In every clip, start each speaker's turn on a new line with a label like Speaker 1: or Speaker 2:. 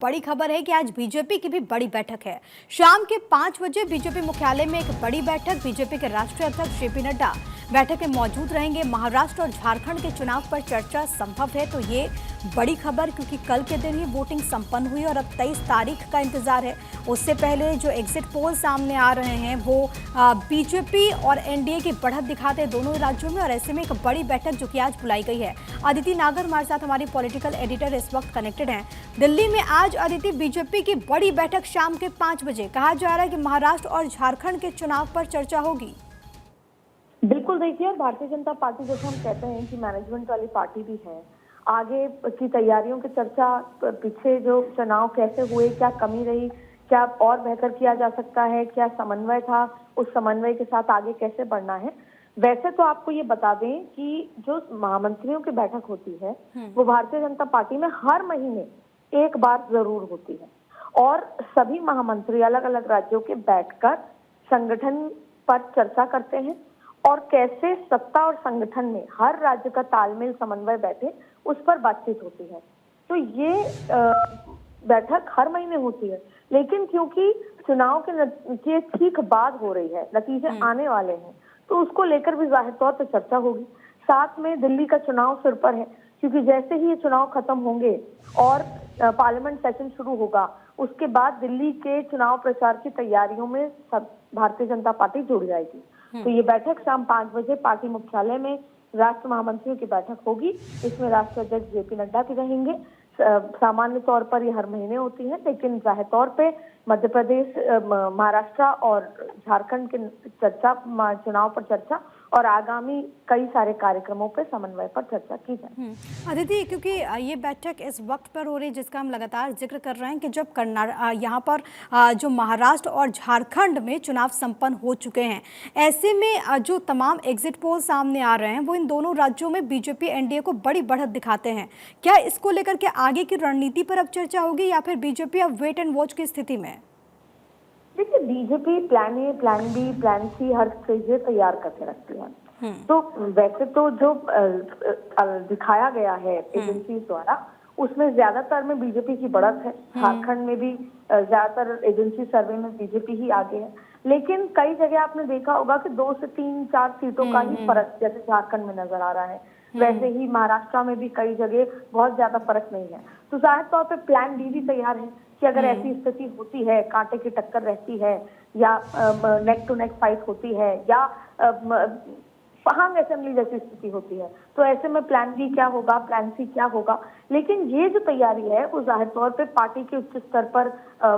Speaker 1: बड़ी खबर है कि आज बीजेपी की भी बड़ी बैठक है। शाम के 5 बजे बीजेपी मुख्यालय में एक बड़ी बैठक। बीजेपी के राष्ट्रीय अध्यक्ष जेपी नड्डा बैठक में मौजूद रहेंगे। महाराष्ट्र और झारखंड के चुनाव पर चर्चा संभव है, तो ये बड़ी खबर, क्योंकि कल के दिन ही वोटिंग संपन्न हुई और अब 23 तारीख का इंतजार है। उससे पहले जो एग्जिट पोल सामने आ रहे हैं वो बीजेपी और एनडीए की बढ़त दिखाते हैं दोनों राज्यों में, और ऐसे में एक बड़ी बैठक जो कि आज बुलाई गई है। अदिति नागर हमारे साथ, हमारी पॉलिटिकल एडिटर, इस वक्त कनेक्टेड हैं दिल्ली में। आज अदिति, बीजेपी की बड़ी बैठक शाम के 5 बजे, कहा जा रहा है कि महाराष्ट्र और झारखंड के चुनाव पर चर्चा होगी।
Speaker 2: बिल्कुल, देखिए, भारतीय जनता पार्टी जैसे हम कहते हैं कि मैनेजमेंट वाली पार्टी भी है, आगे की तैयारियों की चर्चा, पीछे जो चुनाव कैसे हुए, क्या कमी रही, क्या और बेहतर किया जा सकता है, क्या समन्वय था, उस समन्वय के साथ आगे कैसे बढ़ना है। वैसे तो आपको ये बता दें कि जो महामंत्रियों की बैठक होती है वो भारतीय जनता पार्टी में हर महीने एक बार जरूर होती है, और सभी महामंत्री अलग अलग राज्यों के बैठकर संगठन पर चर्चा करते हैं और कैसे सत्ता और संगठन में हर राज्य का तालमेल समन्वय बैठे, उस पर बातचीत होती है। तो ये बैठक हर महीने होती है, लेकिन क्योंकि चुनाव के ठीक बाद हो रही है, नतीजे आने वाले हैं, तो उसको लेकर भी जाहिर तौर पर चर्चा होगी। साथ में दिल्ली का चुनाव सिर पर है, क्योंकि जैसे ही ये चुनाव खत्म होंगे और पार्लियामेंट सेशन शुरू होगा, उसके बाद दिल्ली के चुनाव प्रचार की तैयारियों में सब भारतीय जनता पार्टी जुड़ जाएगी। तो ये बैठक शाम 5 बजे पार्टी मुख्यालय में राष्ट्र महामंत्रियों की बैठक होगी। इसमें राष्ट्रीय अध्यक्ष जेपी नड्डा भी रहेंगे। सामान्य तौर पर ये हर महीने होती है, लेकिन जाहिर तौर पे मध्य प्रदेश, महाराष्ट्र और झारखंड के चुनाव पर चर्चा और आगामी कई सारे कार्यक्रमों पर समन्वय पर चर्चा की जाए।
Speaker 1: अदिति, क्योंकि ये बैठक इस वक्त पर हो रही है जिसका हम लगातार जिक्र कर रहे हैं कि जब यहाँ पर जो महाराष्ट्र और झारखंड में चुनाव संपन्न हो चुके हैं, ऐसे में जो तमाम एग्जिट पोल सामने आ रहे हैं वो इन दोनों राज्यों में बीजेपी एनडीए को बड़ी बढ़त दिखाते हैं। क्या इसको लेकर के आगे की रणनीति पर अब चर्चा होगी, या फिर बीजेपी अब वेट एंड वॉच की स्थिति में?
Speaker 2: देखिए, BJP plan A, plan B, plan C हर चीजें तैयार करके रखती है। तो वैसे तो जो दिखाया गया है एजेंसी द्वारा, उसमें ज्यादातर में बीजेपी की बढ़त है। झारखंड में भी ज्यादातर एजेंसी सर्वे में बीजेपी ही आगे है, लेकिन कई जगह आपने देखा होगा कि 2 से 3-4 सीटों का ही फर्क जैसे झारखंड में नजर आ रहा है, वैसे ही महाराष्ट्र में भी कई जगह बहुत ज्यादा फर्क नहीं है। तो जाहिर तौर पे प्लान बी भी तैयार है कि अगर ऐसी स्थिति होती है, कांटे की टक्कर रहती है, या नेक टू नेक फाइट होती है, या फहांग असेंबली जैसी स्थिति होती है, तो ऐसे में प्लान बी क्या होगा, प्लान सी क्या होगा। लेकिन ये जो तैयारी है वो जाहिर तौर पे पार्टी के उच्च स्तर पर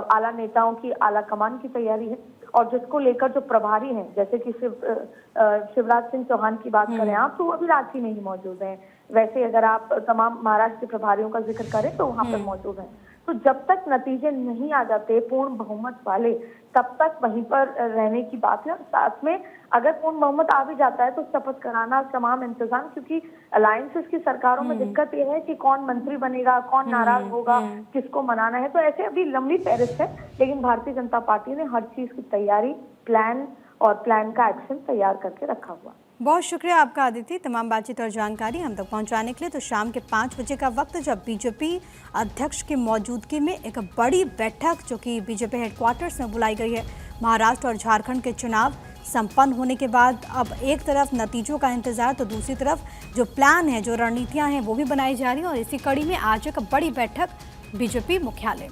Speaker 2: आला नेताओं की, आला कमान की तैयारी है, और जिसको लेकर जो प्रभारी हैं, जैसे कि शिवराज सिंह चौहान की बात करें आप, तो वो अभी रांची में ही मौजूद हैं। वैसे अगर आप तमाम महाराष्ट्र के प्रभारियों का जिक्र करें तो वहां पर मौजूद हैं। तो जब तक नतीजे नहीं आ जाते पूर्ण बहुमत वाले, तब तक वहीं पर रहने की बात है। और साथ में अगर पूर्ण बहुमत आ भी जाता है तो शपथ कराना, तमाम इंतजाम, क्योंकि अलायंसेस की सरकारों में दिक्कत यह है कि कौन मंत्री बनेगा, कौन नाराज होगा, किसको मनाना है। तो ऐसे अभी लंबी फहरिस्त है, लेकिन भारतीय जनता पार्टी ने हर चीज की तैयारी, प्लान और प्लान का एक्शन तैयार करके रखा हुआ।
Speaker 1: बहुत शुक्रिया आपका अदिति, तमाम बातचीत और जानकारी हम तक पहुंचाने के लिए। तो शाम के 5 बजे का वक्त, जब बीजेपी अध्यक्ष की मौजूदगी में एक बड़ी बैठक जो कि बीजेपी हेडक्वार्टर्स में बुलाई गई है। महाराष्ट्र और झारखंड के चुनाव संपन्न होने के बाद अब एक तरफ नतीजों का इंतजार, तो दूसरी तरफ जो प्लान है, जो रणनीतियां हैं, वो भी बनाई जा रही हैं, और इसी कड़ी में आज एक बड़ी बैठक बीजेपी मुख्यालय में।